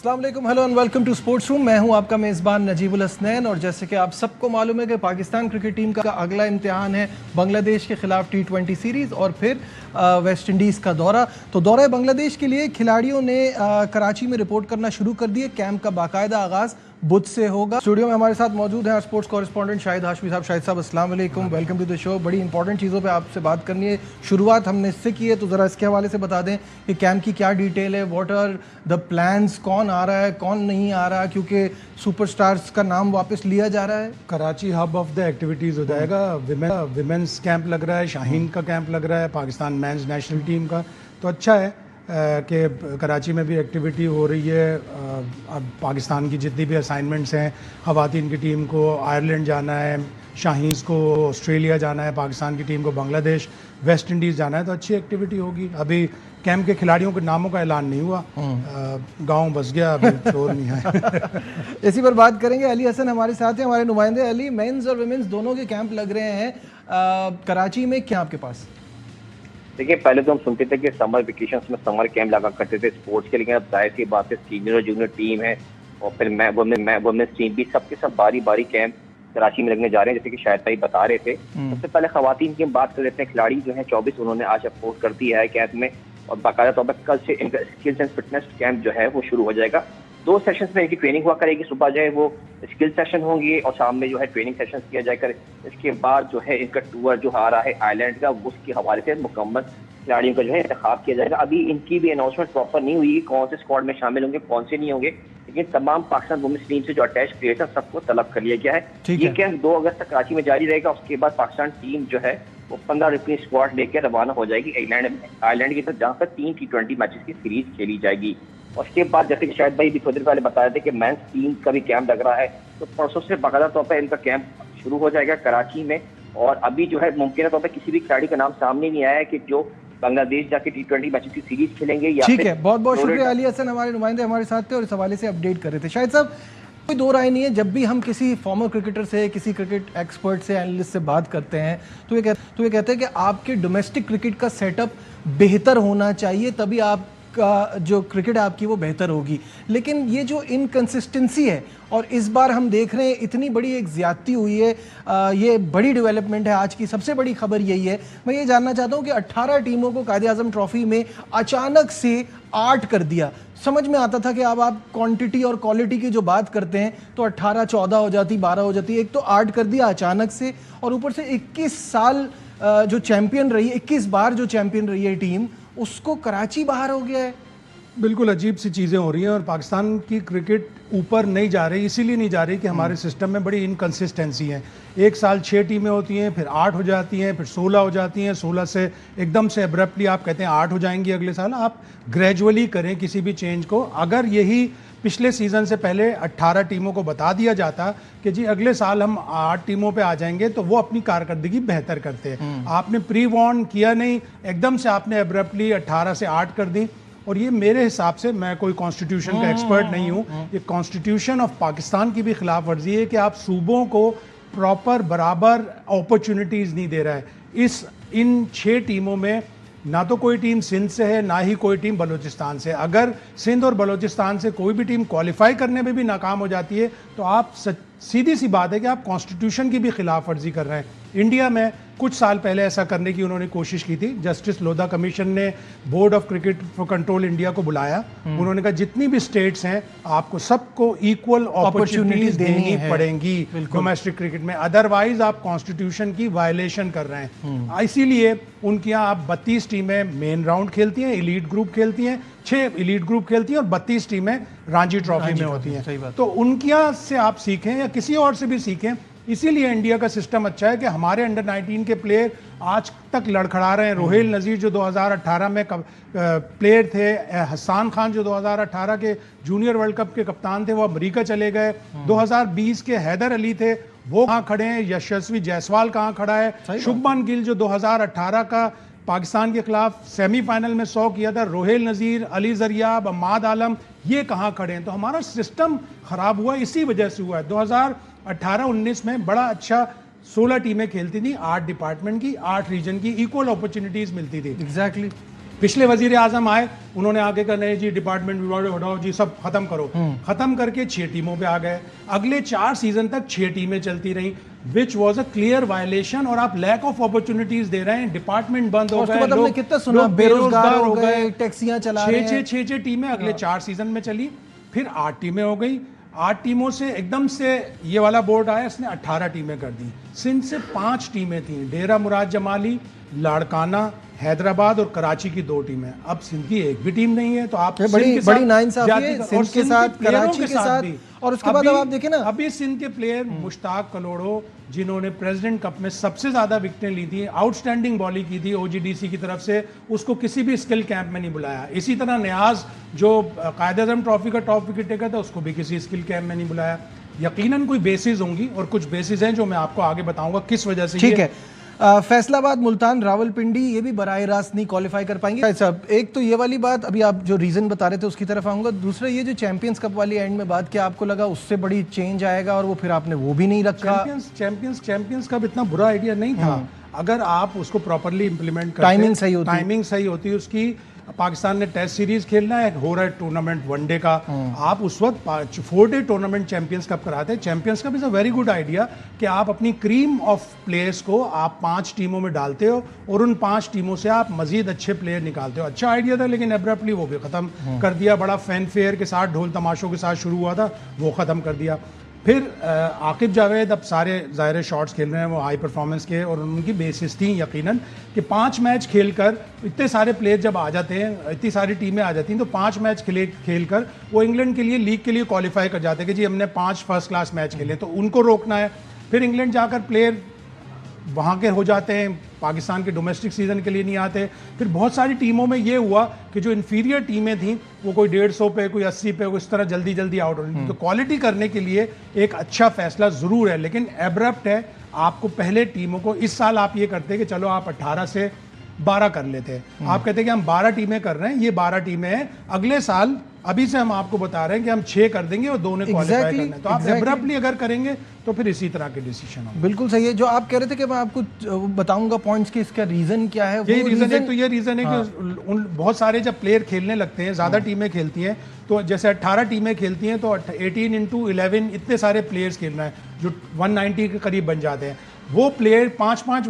अस्सलाम वालेकुम, hello and welcome to sports room. मैं हूं आपका मेज़बान नजीबुल हसनैन। और जैसे कि आप सबको मालूम है कि पाकिस्तान क्रिकेट टीम का अगला इम्तिहान है बांग्लादेश के खिलाफ T20 सीरीज़ और फिर वेस्ट इंडीज़ का दौरा। तो दौरा बांग्लादेश के लिए खिलाड़ियों ने कराची में रिपोर्ट करना शुरू कर दिए। कैंप का बाकायदा आगाज़ बुध से होगा। स्टूडियो में हमारे साथ मौजूद हैं स्पोर्ट्स कॉरेस्पॉन्डेंट शाहिद हाशमी साहब। शाहिद साहब अस्सलाम वालेकुम, वेलकम टू द शो। बड़ी इंपॉर्टेंट चीज़ों पे आपसे बात करनी है, शुरुआत हमने इससे की है, तो ज़रा इसके हवाले से बता दें कि कैंप की क्या डिटेल है, व्हाट आर द प्लान्स, कौन आ रहा है कौन नहीं आ रहा, क्योंकि सुपरस्टार्स का नाम वापस लिया जा रहा है। Karachi hub of the activities हो जाएगा। विमेंस कैंप लग रहा है, शाहीन का कैंप लग रहा है, पाकिस्तान मेंस नेशनल टीम का। तो अच्छा है कि कराची में भी एक्टिविटी हो रही है। अब पाकिस्तान की जितनी भी असाइनमेंट्स हैं, ख़वातीन की टीम को आयरलैंड जाना है, शाहीन्स को ऑस्ट्रेलिया जाना है, पाकिस्तान की टीम को बांग्लादेश, वेस्ट इंडीज़ जाना है, तो अच्छी एक्टिविटी होगी। अभी कैंप के खिलाड़ियों के नामों का ऐलान नहीं हुआ, गांव बस गया, अभी शोर नहीं है। इसी पर बात करेंगे। अली हसन हमारे साथ हैं, हमारे नुमाइंदे। अली, मेंस और वुमेन्स दोनों के कैंप लग रहे हैं कराची में, क्या आपके पास? देखिए, पहले तो हम सुनते थे कि समर वेकेशंस में समर कैंप लगा करते थे स्पोर्ट्स के, लेकिन अब जाहिर सी बात है सीनियर और जूनियर टीम है और फिर वुमेन्स टीम भी, सबके सब बारी बारी कैंप कराची में लगने जा रहे हैं, जैसे कि शायद भाई बता रहे थे। सबसे पहले खवातीन की हम बात कर लेते हैं। खिलाड़ी जो है 24 उन्होंने आज अपोज कर दिया है कैंप में, और बाकायदा तौर पर कल से इनका स्किल्स एंड फिटनेस कैंप जो है वो शुरू हो जाएगा। 2 सेशंस में इनकी ट्रेनिंग हुआ करेगी। सुबह जो है वो स्किल सेशन होंगे और शाम में जो है ट्रेनिंग सेशन किया जाएगा। इसके बाद जो है इनका टूर जो आ रहा है आइलैंड का, उसके हवाले से मुकम्मल खिलाड़ियों का जो है इंतखाब किया जाएगा। अभी इनकी भी अनाउंसमेंट प्रॉपर नहीं हुई, कौन से स्क्वाड में शामिल होंगे कौन से नहीं होंगे, लेकिन तमाम पाकिस्तान वुमेन्स टीम से जो अटैच प्लेयर्स हैं सबको तलब कर लिया गया है। ये कैंप 2 अगस्त तक कराची में जारी रहेगा। उसके बाद पाकिस्तान टीम जो है वो 15 रिप्रेजेंट स्क्वाड लेकर रवाना हो जाएगी आइलैंड की तरफ, जहाँ पर 3 T20 मैचेस की सीरीज खेली जाएगी। और उसके बाद जैसे कि शायद भाई भी थोड़ी देर पहले बताया था कि मेंस टीम का भी कैंप लग रहा है, तो परसों से बाकायदा तौर पर इनका कैंप शुरू हो जाएगा कराची में। और अभी जो है मुमकिन तौर पर किसी भी खिलाड़ी का नाम सामने नहीं आया है कि जो बांग्लादेश जाके T20 मैचेस की सीरीज खेलेंगे या ठीक है, बहुत बहुत शुक्रिया। अली हसन हमारे नुमाइंदे हमारे साथ थे और इस हवाले से अपडेट कर रहे थे। शायद साहब, कोई दो राय नहीं है, जब भी हम किसी फॉर्मर क्रिकेटर से, किसी क्रिकेट एक्सपर्ट से, एनालिस्ट से बात करते हैं तो ये कहते हैं कि आपके डोमेस्टिक क्रिकेट का सेटअप बेहतर होना चाहिए, तभी आप का जो क्रिकेट आपकी वो बेहतर होगी। लेकिन ये जो इनकंसिस्टेंसी है, और इस बार हम देख रहे हैं इतनी बड़ी एक ज्यादती हुई है, ये बड़ी डेवलपमेंट है। आज की सबसे बड़ी खबर यही है। मैं ये जानना चाहता हूँ कि 18 टीमों को कायदे आजम ट्रॉफी में अचानक से 8 कर दिया। समझ में आता था कि अब आप क्वांटिटी और क्वालिटी की जो बात करते हैं तो 18, 14 हो जाती, 12 हो जाती, एक तो 8 कर दिया अचानक से। और ऊपर से 21 साल जो चैंपियन रही, 21 बार जो चैंपियन रही है टीम, उसको कराची बाहर हो गया है। बिल्कुल अजीब सी चीज़ें हो रही हैं और पाकिस्तान की क्रिकेट ऊपर नहीं जा रही। इसीलिए नहीं जा रही कि हमारे सिस्टम में बड़ी इनकंसिस्टेंसी है। एक साल 6 टीमें होती हैं, फिर 8 हो जाती हैं, फिर 16 हो जाती हैं, 16 से एकदम से एब्रप्टली आप कहते हैं 8 हो जाएंगी अगले साल। आप ग्रेजुअली करें किसी भी चेंज को। अगर यही पिछले सीज़न से पहले 18 टीमों को बता दिया जाता कि जी अगले साल हम 8 टीमों पे आ जाएंगे, तो वो अपनी कारकर्दगी बेहतर करते हैं। आपने प्री वॉर्न किया नहीं, एकदम से आपने एब्रप्टली 18 से 8 कर दी। और ये मेरे हिसाब से, मैं कोई कॉन्स्टिट्यूशन का एक्सपर्ट नहीं हूँ, ये कॉन्स्टिट्यूशन ऑफ पाकिस्तान की भी खिलाफ वर्जी है कि आप सूबों को प्रॉपर बराबर अपॉर्चुनिटीज़ नहीं दे रहा है। इन 6 टीमों में ना तो कोई टीम सिंध से है, ना ही कोई टीम बलूचिस्तान से। अगर सिंध और बलूचिस्तान से कोई भी टीम क्वालिफाई करने में भी नाकाम हो जाती है तो आप सीधी सी बात है कि आप कॉन्स्टिट्यूशन की भी खिलाफ वर्जी कर रहे हैं। इंडिया में कुछ साल पहले ऐसा करने की उन्होंने कोशिश की थी। जस्टिस लोधा कमीशन ने board of cricket for control India को बुलाया। उन्होंने कहा जितनी भी स्टेट्स हैं आपको सबको इक्वल अपॉर्चुनिटीज देनी पड़ेंगी डोमेस्टिक क्रिकेट में, अदरवाइज आप कॉन्स्टिट्यूशन की वायलेशन कर रहे हैं। इसीलिए उनके यहाँ आप 32 टीमें मेन राउंड खेलती हैं, एलीट ग्रुप खेलती हैं, 6 एलीट ग्रुप खेलती हैं और 32 टीमें रांची ट्रॉफी में होती हैं। तो उनके यहाँ से आप सीखें या किसी और से भी सीखें। इसीलिए इंडिया का सिस्टम अच्छा है कि हमारे अंडर 19 के प्लेयर आज तक लड़खड़ा रहे हैं। रोहेल नज़ीर जो 2018 में प्लेयर थे, हसन खान जो 2018 के जूनियर वर्ल्ड कप के कप्तान थे, वो अमेरिका चले गए। 2020 के हैदर अली थे, वो कहाँ खड़े हैं। यशस्वी जायसवाल कहाँ खड़ा है। शुभमन गिल जो 2018 का पाकिस्तान के खिलाफ सेमीफाइनल में 100 किया था, रोहेल नज़ीर, अली जरियाब, अम्माद आलम, ये कहाँ खड़े हैं। तो हमारा सिस्टम खराब हुआ, इसी वजह से हुआ है। 2018-19 में बड़ा अच्छा 16 टीमें खेलती थी, 8 डिपार्टमेंट की, 8 रीजन की, इक्वल अपॉर्चुनिटीज मिलती थी। एग्जैक्टली। पिछले वजीर आजम आए, उन्होंने आगे कहा नहीं जी डिपार्टमेंट हटाओ जी, सब खत्म करो। खत्म करके 6 टीमों पे आ गए। अगले 4 सीजन तक 6 टीमें चलती रहीं, which was a clear violation. और आप लैक ऑफ अपॉर्चुनिटीज दे रहे हैं, डिपार्टमेंट बंद हो गए, लोग कितना सुना, बेरोजगार हो गए, टैक्सियां चला रहे हैं। 6 टीमें अगले 4 सीजन में चली, फिर 8 टीमें हो गई। 8 टीमों से एकदम से ये वाला बोर्ड आया, इसने 18 टीमें कर दी। सिंध से 5 टीमें थी, डेरा मुराद जमाली, लाड़काना, हैदराबाद और कराची की 2 टीमें। अब सिंध की एक भी टीम नहीं है। तो आप बड़ी नाइंसाफी है सिंध के साथ, कराची के साथ भी। और उसके बाद अब आप देखें ना, अभी सिंध के प्लेयर मुश्ताक कलोड़ो, जिन्होंने प्रेसिडेंट कप में सबसे ज्यादा विकेटें ली थी, आउटस्टैंडिंग बॉलिंग की थी ओजीडीसी की तरफ से, उसको किसी भी स्किल कैंप में नहीं बुलाया। इसी तरह नियाज जो कायद-ए-आज़म ट्रॉफी का टॉप विकेट टेकर था, उसको भी किसी स्किल कैंप में नहीं बुलाया। यकीनन कोई बेसिस होंगी और कुछ बेसिस हैं जो मैं आपको आगे बताऊंगा किस वजह से। ठीक है, फैसलाबाद, मुल्तान, रावलपिंडी ये भी बराह रास्त नहीं क्वालिफाई कर पाएंगे। साहब, एक तो ये वाली बात, अभी आप जो रीजन बता रहे थे उसकी तरफ आऊंगा। दूसरा ये जो चैंपियंस कप वाली एंड में बात, क्या आपको लगा उससे बड़ी चेंज आएगा और वो फिर आपने वो भी नहीं रखा? चैंपियंस कप इतना बुरा आइडिया नहीं था अगर आप उसको प्रॉपर्ली इंप्लीमेंट करते। टाइमिंग सही होती उसकी। पाकिस्तान ने टेस्ट सीरीज खेलना है, हो रहा है टूर्नामेंट वनडे का, आप उस वक्त 4 डे टूर्नामेंट चैंपियंस कप कराते हैं। Champions cup is a very good idea कि आप अपनी क्रीम ऑफ प्लेयर्स को आप 5 टीमों में डालते हो और उन 5 टीमों से आप मजीद अच्छे प्लेयर निकालते हो। अच्छा आइडिया था, लेकिन एब्रप्टली वो भी खत्म कर दिया। बड़ा फैन फेयर के साथ, ढोल तमाशों के साथ शुरू हुआ था, वो खत्म कर दिया। फिर आकिब जावेद अब सारे ज़ाहिर शॉट्स खेल रहे हैं, वो हाई परफॉर्मेंस के, और उनकी बेसिस थी यकीनन कि 5 मैच खेलकर इतने सारे प्लेयर जब आ जाते हैं, इतनी सारी टीमें आ जाती हैं, तो 5 मैच खेलकर वो इंग्लैंड के लिए लीग के लिए क्वालिफाई कर जाते हैं कि जी हमने 5 फर्स्ट क्लास मैच खेले, तो उनको रोकना है। फिर इंग्लैंड जाकर प्लेयर वहाँ के हो जाते हैं, पाकिस्तान के डोमेस्टिक सीजन के लिए नहीं आते। फिर बहुत सारी टीमों में ये हुआ कि जो इन्फीरियर टीमें थीं वो कोई 150 पे, कोई 80 पे, इस तरह जल्दी जल्दी आउट हो रही थी। तो क्वालिटी करने के लिए एक अच्छा फैसला ज़रूर है, लेकिन एब्रप्ट है। आपको पहले टीमों को, इस साल आप ये करते कि चलो आप 18 से 12 कर लेते हैं, आप कहते हैं कि हम 12 टीमें कर रहे हैं, ये 12 टीमें हैं, अगले साल अभी से हम आपको बता रहे हैं कि हम 6 कर देंगे और 2 ने क्वालिफाई करना है। तो आप एब्रप्टली अगर करेंगे तो फिर इसी तरह के डिसीजन होंगे। बिल्कुल सही है। जो आप कह रहे थे कि मैं आपको बताऊंगा पॉइंट्स कि इसका रीजन क्या है, यही रीजन है। तो ये रीजन है कि उन बहुत सारे जब प्लेयर खेलने लगते हैं, ज्यादा टीमें खेलती हैं, तो जैसे 18 टीमें खेलती हैं तो 18 इंटू 11 इतने सारे प्लेयर्स खेलना है जो 190 के करीब बन जाते हैं। वो प्लेयर 5-5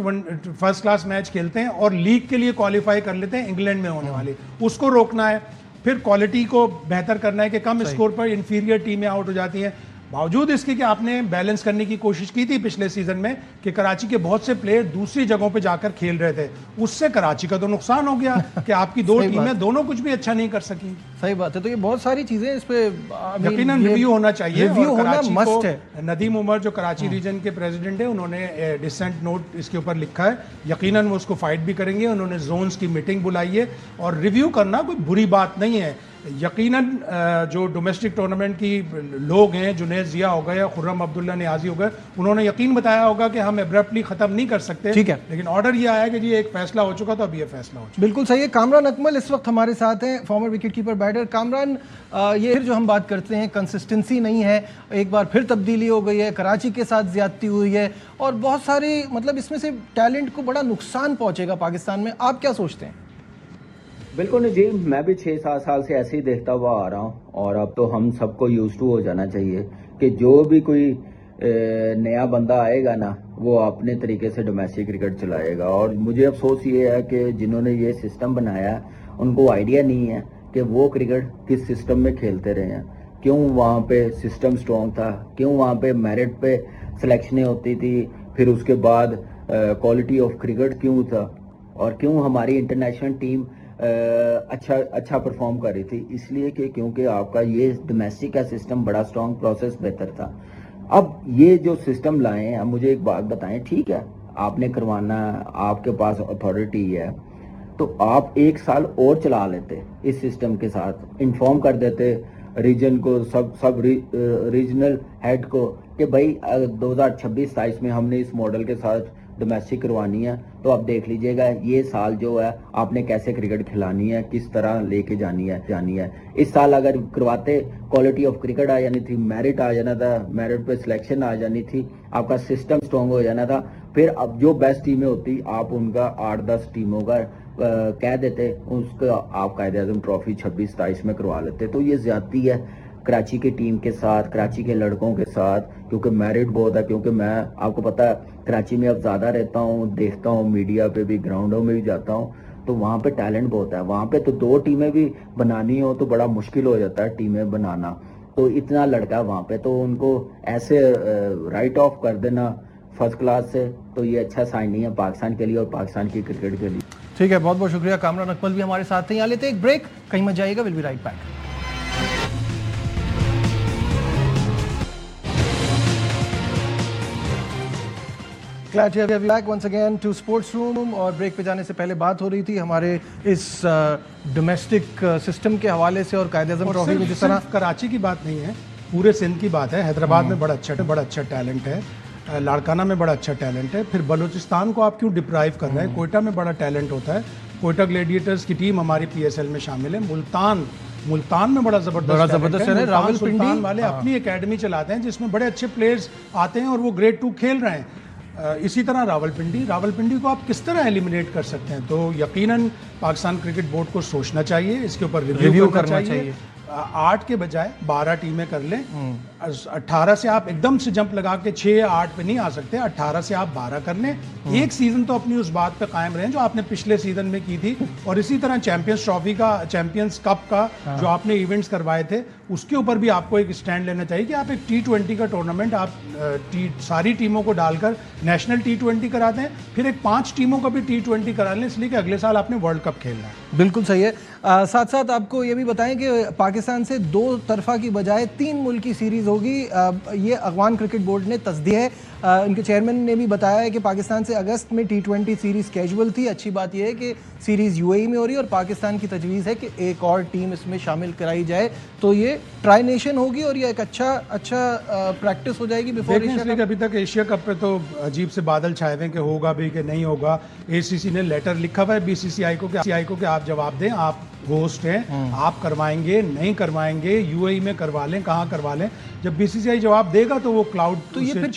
फर्स्ट क्लास मैच खेलते हैं और लीग के लिए क्वालिफाई कर लेते हैं इंग्लैंड में होने वाले, उसको रोकना है। फिर क्वालिटी को बेहतर करना है कि कम स्कोर पर इन्फीरियर टीमें आउट हो जाती हैं। बावजूद इसके कि आपने बैलेंस करने की कोशिश की थी पिछले सीजन में कि कराची के बहुत से प्लेयर दूसरी जगहों पे जाकर खेल रहे थे, उससे कराची का तो नुकसान हो गया कि आपकी 2 टीमें दोनों कुछ भी अच्छा नहीं कर सकी। सही बात है। तो ये बहुत सारी चीजें इस पे यकीनन रिव्यू होना चाहिए। रिव्यू होना मस्ट है। नदीम उमर जो कराची रीजन के प्रेसिडेंट है, उन्होंने डिसेंट नोट इसके ऊपर लिखा है, यकीनन वो उसको फाइट भी करेंगे। उन्होंने जोन्स की मीटिंग बुलाई है और रिव्यू करना कोई बुरी बात नहीं है। यकीनन जो डोमेस्टिक टूर्नामेंट की लोग हैं, जुनैद जिया हो गए, खुर्रम अब्दुल्ला नियाजी हो गए, उन्होंने यकीन बताया होगा कि हम एब्रप्टली खत्म नहीं कर सकते। ठीक है, लेकिन ऑर्डर ये आया कि जी एक फैसला हो चुका, तो अब ये फैसला हो चुका। बिल्कुल सही है। कामरान अकमल इस वक्त हमारे साथ हैं, फॉर्मर विकेटकीपर बैटर। कामरान, ये फिर जो हम बात करते हैं, कंसिस्टेंसी नहीं है, एक बार फिर तब्दीली हो गई है, कराची के साथ ज्यादती हुई है और बहुत सारी, मतलब इसमें से टैलेंट को बड़ा नुकसान पहुंचेगा पाकिस्तान में। आप क्या सोचते हैं? बिल्कुल नहीं जी, मैं भी 6-7 साल से ऐसे ही देखता हुआ आ रहा हूँ और अब तो हम सबको यूज टू हो जाना चाहिए कि जो भी कोई नया बंदा आएगा ना, वो अपने तरीके से डोमेस्टिक क्रिकेट चलाएगा। और मुझे अफसोस ये है कि जिन्होंने ये सिस्टम बनाया उनको आइडिया नहीं है कि वो क्रिकेट किस सिस्टम में खेलते रहे हैं, क्यों वहाँ पे सिस्टम स्ट्रॉन्ग था, क्यों वहाँ पे मेरिट पे सिलेक्शनें होती थी, फिर उसके बाद क्वालिटी ऑफ क्रिकेट क्यों था, और क्यों हमारी इंटरनेशनल टीम अच्छा परफॉर्म कर रही थी। इसलिए कि क्योंकि आपका ये डोमेस्टिक का सिस्टम बड़ा स्ट्रॉन्ग, प्रोसेस बेहतर था। अब ये जो सिस्टम लाए हैं, अब मुझे एक बात बताएं, ठीक है आपने करवाना, आपके पास अथॉरिटी है, तो आप 1 साल और चला लेते इस सिस्टम के साथ, इन्फॉर्म कर देते रीजन को, सब रीजनल हेड को कि भाई 2026-27 में हमने इस मॉडल के साथ डोमेस्टिक करवानी है, तो आप देख लीजिएगा ये साल जो है आपने कैसे क्रिकेट खिलानी है, किस तरह लेके जानी है। इस साल अगर करवाते, क्वालिटी ऑफ क्रिकेट आ जानी थी, मेरिट आ जाना था, मेरिट पे सिलेक्शन आ जानी थी, आपका सिस्टम स्ट्रॉन्ग हो जाना था। फिर अब जो बेस्ट टीमें होती, आप उनका 8-10 टीमों का कह देते उसका आप कायदे आज़म ट्रॉफी 26-27 में करवा लेते। तो ये ज्यादती है कराची की टीम के साथ, कराची के लड़कों के साथ, क्योंकि मेरिट बहुत है। क्योंकि मैं आपको पता है कराची में अब ज़्यादा रहता हूँ, देखता हूँ मीडिया पे भी, ग्राउंडों में भी जाता हूँ, तो वहाँ पे टैलेंट बहुत है। वहाँ पे तो 2 टीमें भी बनानी हो तो बड़ा मुश्किल हो जाता है टीमें बनाना। तो इतना लड़का वहाँ पे, तो उनको ऐसे राइट ऑफ कर देना फर्स्ट क्लास से, तो ये अच्छा साइन नहीं है पाकिस्तान के लिए और पाकिस्तान की क्रिकेट के लिए। ठीक है, बहुत बहुत शुक्रिया। कामरान अकमल भी हमारे साथ हैं। यहाँ लेते हैं एक ब्रेक, कहीं मत जाइएगा, will be right back. Glad to have you back once again to Sports Room। और ब्रेक पे जाने से पहले बात हो रही थी हमारे इस डोमेस्टिक सिस्टम के हवाले से और कायदे-ए-आज़म ट्रॉफी में जिस तरह कराची की बात नहीं है, पूरे सिंध की बात है। हैदराबाद में बड़ा अच्छा टैलेंट है, लाड़काना में बड़ा अच्छा टैलेंट है, फिर बलूचिस्तान को आप क्यों डिप्राइव कर रहे हैं? कोयटा में बड़ा टैलेंट होता है। कोयटा ग्लेडिएटर्स की टीम हमारी PSL में शामिल है। मुल्तान में बड़ा जबरदस्त है। रावलपिंडी वाले अपनी एकेडमी चलाते हैं जिसमें बड़े अच्छे प्लेयर्स आते हैं और वो ग्रेड 2 खेल रहे हैं। इसी तरह रावलपिंडी को आप किस तरह एलिमिनेट कर सकते हैं? तो यकीनन पाकिस्तान क्रिकेट बोर्ड को सोचना चाहिए, इसके ऊपर रिव्यू करना चाहिए। 8 के बजाय 12 टीमें कर लें। 18 से आप एकदम से जंप लगा के 6 या 8 पे नहीं आ सकते। 18 से आप 12 कर लें। एक सीजन तो अपनी उस बात पे कायम रहें जो आपने पिछले सीजन में की थी। और इसी तरह चैंपियंस कप का जो आपने इवेंट्स करवाए थे उसके ऊपर भी आपको एक स्टैंड लेना चाहिए कि आप एक T20 का टूर्नामेंट आप सारी टीमों को डालकर नेशनल T20 करा दें, फिर एक 5 टीमों का भी T20 करा लें, इसलिए कि अगले साल आपने वर्ल्ड कप खेलना है। बिल्कुल सही है। साथ साथ आपको ये भी बताएं कि पाकिस्तान से 2 तरफा की बजाय 3 मुल्की सीरीज होगी। ये अफगान क्रिकेट बोर्ड ने तस्दीक है। इनके चेयरमैन ने भी बताया है कि पाकिस्तान से अगस्त में T20 सीरीज़ कैजुअल थी। अच्छी बात यह है कि सीरीज़ UAE में हो रही है और पाकिस्तान की तजवीज़ है कि एक और टीम इसमें शामिल कराई जाए, तो ये ट्राई नेशन होगी और ये एक अच्छा प्रैक्टिस हो जाएगी बिफोर एशिया कप। अभी तक एशिया कप पे तो अजीब से बादल छाए हुए कि होगा भी कि नहीं होगा। ACC ने लेटर लिखा हुआ है BCCI को कि आप जवाब दें, आप होस्ट हैं, आप करवाएंगे नहीं करवाएंगे, UAE में करवा लें, कहाँ करवा लें। जब BCCI जवाब देगा तो वो क्लाउड तो ये फिर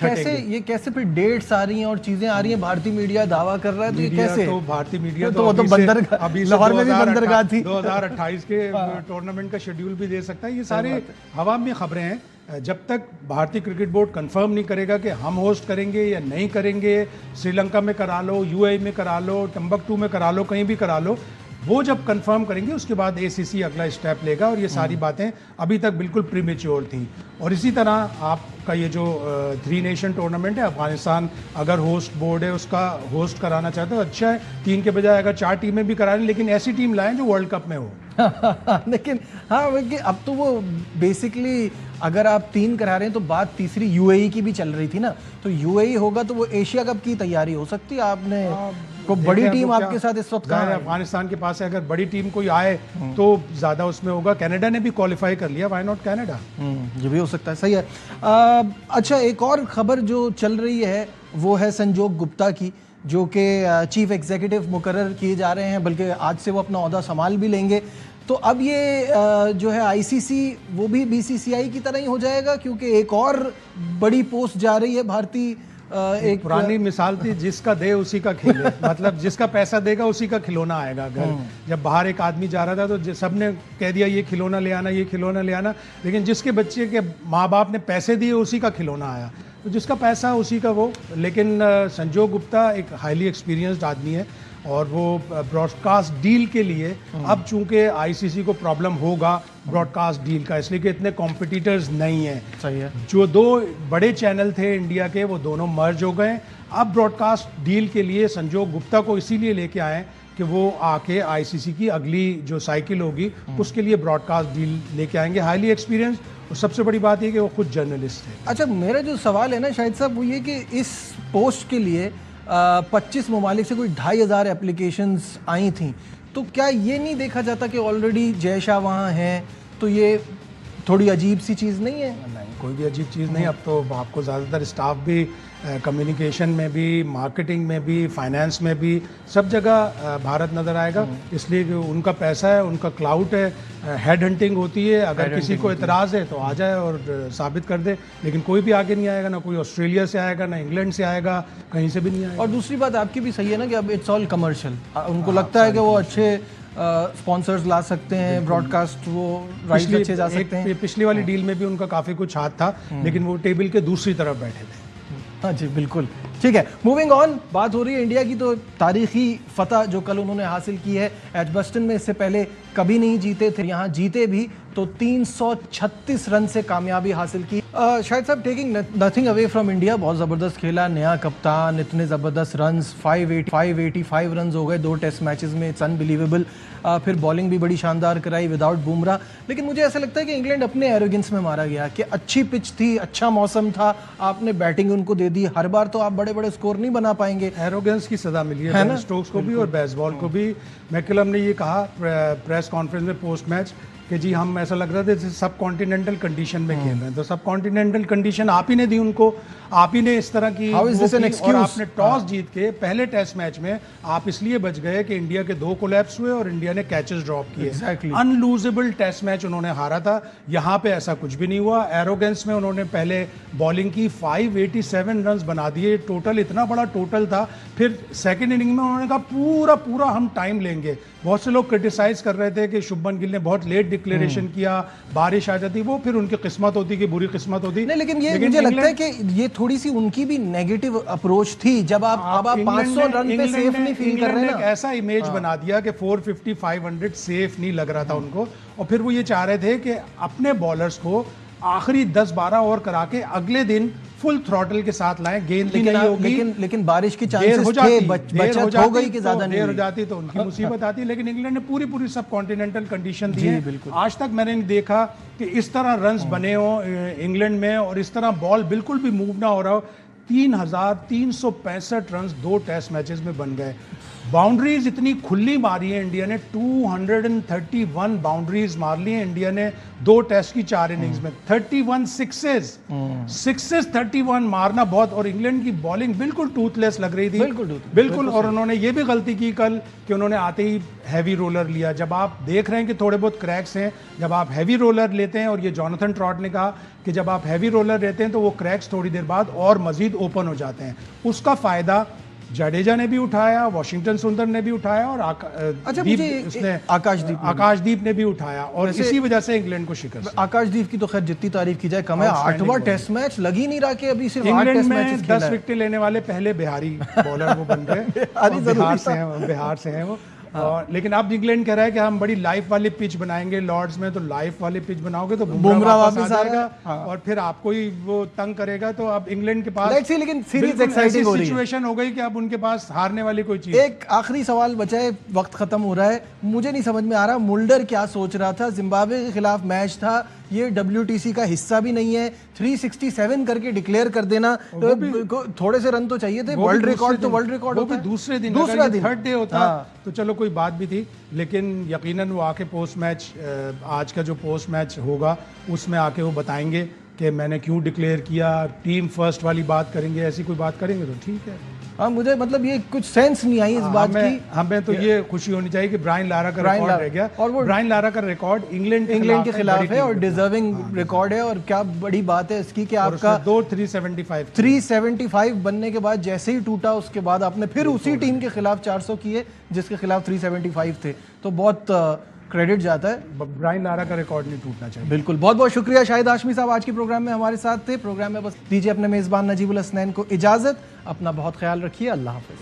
कैसे फिर डेट्स आ रही हैं और चीजें आ रही हैं, भारतीय मीडिया दावा कर रहा है, तो ये कैसे? तो भारतीय मीडिया तो अभी लाहौर में भी बंदरगाह थी। 2028 के टूर्नामेंट का शेड्यूल भी दे सकता है। ये सारे हवा में खबरें हैं। जब तक भारतीय क्रिकेट बोर्ड कंफर्म नहीं करेगा कि हम होस्ट करेंगे या नहीं करेंगे, श्रीलंका में करा लो, UAE में करा लो, टम्बकटू में करा लो, कहीं भी करा लो, वो जब कंफर्म करेंगे उसके बाद ACC अगला स्टेप लेगा। और ये सारी बातें अभी तक बिल्कुल प्रीमेच्योर थी। और इसी तरह आपका ये जो 3 नेशन टूर्नामेंट है, अफगानिस्तान अगर होस्ट बोर्ड है उसका होस्ट कराना चाहते हो, अच्छा है। 3 के बजाय अगर 4 टीमें भी करा लें, लेकिन ऐसी टीम लाएं जो वर्ल्ड कप में हो। लेकिन हाँ, अब तो वो बेसिकली अगर आप 3 करा रहे हैं तो बात तीसरी UAE की भी चल रही थी ना, तो UAE होगा तो वो एशिया कप की तैयारी हो सकती है। आपने को बड़ी टीम आपके साथ इस वक्त कहाँ है? अफगानिस्तान के पास है, अगर बड़ी टीम कोई आए तो ज्यादा उसमें होगा। कनाडा ने भी क्वालिफाई कर लिया, व्हाई नॉट कनाडा? ये भी हो सकता है, सही है। अच्छा, एक और खबर जो चल रही है वो है संजोग गुप्ता की, जो कि चीफ एग्जीक्यूटिव मुकर्रर किए जा रहे हैं, बल्कि आज से वो अपना ओहदा संभाल भी लेंगे। तो अब ये जो है ICC वो भी BCCI की तरह ही हो जाएगा, क्योंकि एक और बड़ी पोस्ट जा रही है भारतीय। एक पुरानी मिसाल थी, जिसका दे उसी का खेले। मतलब जिसका पैसा देगा उसी का खिलौना आएगा। घर जब बाहर एक आदमी जा रहा था तो सबने कह दिया ये खिलौना ले आना, ये खिलौना ले आना, लेकिन जिसके बच्चे के माँ बाप ने पैसे दिए उसी का खिलौना आया। तो जिसका पैसा उसी का वो। लेकिन संजोग गुप्ता एक हाईली एक्सपीरियंस्ड आदमी है और वो ब्रॉडकास्ट डील के लिए अब चूंकि ICC को प्रॉब्लम होगा ब्रॉडकास्ट डील का, इसलिए कि इतने कॉम्पिटिटर्स नहीं हैं। सही है। जो 2 बड़े चैनल थे इंडिया के, वो दोनों मर्ज हो गए। अब ब्रॉडकास्ट डील के लिए संजोग गुप्ता को इसीलिए लेके आए कि वो आके ICC की अगली जो साइकिल होगी उसके लिए ब्रॉडकास्ट डील लेके आएंगे। हाईली एक्सपीरियंस, और सबसे बड़ी बात ये कि वो खुद जर्नलिस्ट है। अच्छा, मेरा जो सवाल है ना शाहिद साहब, वो ये कि इस पोस्ट के लिए 25 ममालिक से कोई 2500 एप्लीकेशंस आई थी, तो क्या ये नहीं देखा जाता कि ऑलरेडी जय शाह वहाँ हैं, तो ये थोड़ी अजीब सी चीज़ नहीं है? नहीं, कोई भी अजीब चीज़ नहीं। अब तो आपको ज़्यादातर स्टाफ भी कम्युनिकेशन में भी, मार्केटिंग में भी, फाइनेंस में भी, सब जगह भारत नज़र आएगा। इसलिए कि उनका पैसा है, उनका क्लाउड है, हेड हंटिंग होती है। अगर किसी को एतराज़ है तो आ जाए और साबित कर दे, लेकिन कोई भी आगे नहीं आएगा, ना कोई ऑस्ट्रेलिया से आएगा, ना इंग्लैंड से आएगा, कहीं से भी नहीं आएगा। और दूसरी बात आपकी भी सही है ना कि अब इट्स ऑल कमर्शियल, उनको लगता है कि वो अच्छे स्पॉन्सर्स ला सकते हैं, ब्रॉडकास्ट वो राइट्स अच्छे जा सकते हैं। पिछली वाली डील में भी उनका काफ़ी कुछ हाथ था, लेकिन वो टेबल के दूसरी तरफ बैठे थे। हाँ जी बिल्कुल, ठीक है। मूविंग ऑन, बात हो रही है इंडिया की, तो तारीखी फतह जो कल उन्होंने हासिल की है। एजबस्टन में इससे पहले कभी नहीं जीते थे, यहाँ जीते भी तो 336 रन से कामयाबी हासिल की। शायद साहब, taking nothing away from India, बहुत ज़बरदस्त खेला, नया कप्तान, इतने ज़बरदस्त रन्स, 585 रन हो गए 2 टेस्ट मैचेस में, इट्स अनबिलीवेबल। फिर बॉलिंग भी बड़ी शानदार कराई विदाउट बुमराह। लेकिन मुझे ऐसा लगता है कि इंग्लैंड अपने एरोगेंस में मारा गया कि अच्छी पिच थी, अच्छा मौसम था, आपने बैटिंग उनको दे दी, हर बार तो आप बड़े बड़े स्कोर नहीं बना पाएंगे। एरोगेंस की सजा मिली है बेन स्टोक्स को भी और बेसबॉल को भी। मैकलम ने ये कहा प्रेस कॉन्फ्रेंस में पोस्ट मैच कि जी हम ऐसा लग रहा था जैसे सब कॉन्टिनेंटल कंडीशन में खेल रहे हैं। तो सब कॉन्टिनेंटल कंडीशन आप ही ने दी उनको, आप ही ने इस तरह की और आपने टॉस जीत के पहले टेस्ट मैच में आप इसलिए बच गए कि इंडिया के 2 कोलैप्स हुए और इंडिया ने कैचेस ड्रॉप किए। अनलूजेबल टेस्ट मैच उन्होंने हारा था। यहाँ पे ऐसा कुछ भी नहीं हुआ। एरोगेंस में उन्होंने पहले बॉलिंग की, 587 रन बना दिए, टोटल इतना बड़ा टोटल था। फिर सेकेंड इनिंग में उन्होंने कहा पूरा हम टाइम लेंगे। बहुत से लोग क्रिटिसाइज कर रहे थे कि शुभमन गिल ने बहुत लेट डिक्लेरेशन किया, बारिश आ जाती, वो फिर उनकी किस्मत होती कि बुरी किस्मत होती। नहीं, लेकिन ये मुझे लगता है कि ये थोड़ी सी उनकी भी नेगेटिव अप्रोच थी। जब आप 500 रन पे सेफ नहीं फील कर रहे हैं ना, ऐसा इमेज बना दिया कि 450 500 सेफ नहीं लग रहा था उनको। और फिर वो ये चाह रहे थे कि अपने बॉलर्स को आखिरी 10-12 ओवर करा के अगले दिन फुल थ्रॉटल के साथ लाएं। गेंद भी नहीं होगी, लेकिन बारिश की चांसेस थे, बचत हो गई कि ज्यादा नहीं हो जाती तो उनकी मुसीबत आती। लेकिन इंग्लैंड ने पूरी सब कॉन्टिनेंटल कंडीशन दी है। आज तक मैंने नहीं देखा कि इस तरह रन्स बने हो इंग्लैंड में और इस तरह बॉल बिल्कुल भी मूव ना हो रहा हो। 3365 रन 2 टेस्ट मैचेस में बन गए। बाउंड्रीज इतनी खुली मारी है इंडिया ने, 231 बाउंड्रीज मार ली है इंडिया ने 2 टेस्ट की 4 इनिंग्स में। 31 सिक्सेस 31 मारना बहुत। और इंग्लैंड की बॉलिंग बिल्कुल टूथलेस लग रही थी, बिल्कुल। और उन्होंने ये भी गलती की कल कि उन्होंने आते ही हैवी रोलर लिया। जब आप देख रहे हैं कि थोड़े बहुत क्रैक्स हैं, जब आप हैवी रोलर लेते हैं, और ये जॉनथन ट्रॉट ने कहा कि जब आप हैवी रोलर लेते हैं तो वो क्रैक्स थोड़ी देर बाद और मजीद ओपन हो जाते हैं। उसका फायदा जडेजा ने भी उठाया, वॉशिंगटन सुंदर ने भी उठाया और आकाशदीप ने भी उठाया। और इसी वजह से इंग्लैंड को शिकस्त। आकाशदीप की तो खैर जितनी तारीफ की जाए कम है। 8वां टेस्ट मैच लग ही नहीं रहा कि अभी सिर्फ इंग्लैंड में 10 विकेट लेने वाले पहले बिहारी बॉलर वो बन गए। बिहार से हैं वो। और लेकिन अब इंग्लैंड कह रहा है कि हम बड़ी लाइफ वाली पिच बनाएंगे लॉर्ड्स में। तो लाइफ वाली पिच बनाओगे तो बुमराह वापस आ जाएगा और फिर आपको ही वो तंग करेगा। तो अब इंग्लैंड के पास लेकिन सीरीज एक्साइटिंग हो रही है, सिचुएशन हो गई कि अब उनके पास हारने वाली कोई चीज। एक आखिरी सवाल बचा है, वक्त खत्म हो रहा है। मुझे नहीं समझ में आ रहा मुल्डर क्या सोच रहा था। जिम्बाब्वे के खिलाफ मैच था, ये WTC का हिस्सा भी नहीं है। 367 करके डिक्लेयर कर देना, तो थोड़े से रन तो चाहिए थे। वर्ल्ड रिकॉर्ड तो वर्ल्ड रिकॉर्ड होता है। दूसरा दिन थर्ड डे होता तो चलो कोई बात भी थी। लेकिन यकीनन वो आके पोस्ट मैच, आज का जो पोस्ट मैच होगा उसमें आके वो बताएंगे कि मैंने क्यों डिक्लेयर किया। टीम फर्स्ट वाली बात करेंगे, ऐसी कोई बात करेंगे तो ठीक है। हाँ, मुझे मतलब ये कुछ सेंस नहीं आई इस बात की। हमें तो ये खुशी होनी चाहिए कि ब्रायन लारा का रिकॉर्ड रह गया। और वो ब्रायन लारा का रिकॉर्ड इंग्लैंड के खिलाफ है और डिजर्विंग रिकॉर्ड है। और क्या बड़ी बात है इसकी कि आपका 375 बनने के बाद जैसे ही टूटा, उसके बाद आपने फिर उसी टीम के खिलाफ 400 किए जिसके खिलाफ 375 थे। तो बहुत क्रेडिट जाता है। ब्रायन लारा का रिकॉर्ड नहीं टूटना चाहिए। बिल्कुल, बहुत बहुत शुक्रिया शाहिद हाशमी साहब, आज के प्रोग्राम में हमारे साथ थे। प्रोग्राम में बस दीजिए अपने मेज़बान नजीबुल हसनैन को इजाज़त। अपना बहुत ख्याल रखिए। अल्लाह हाफ़िज़।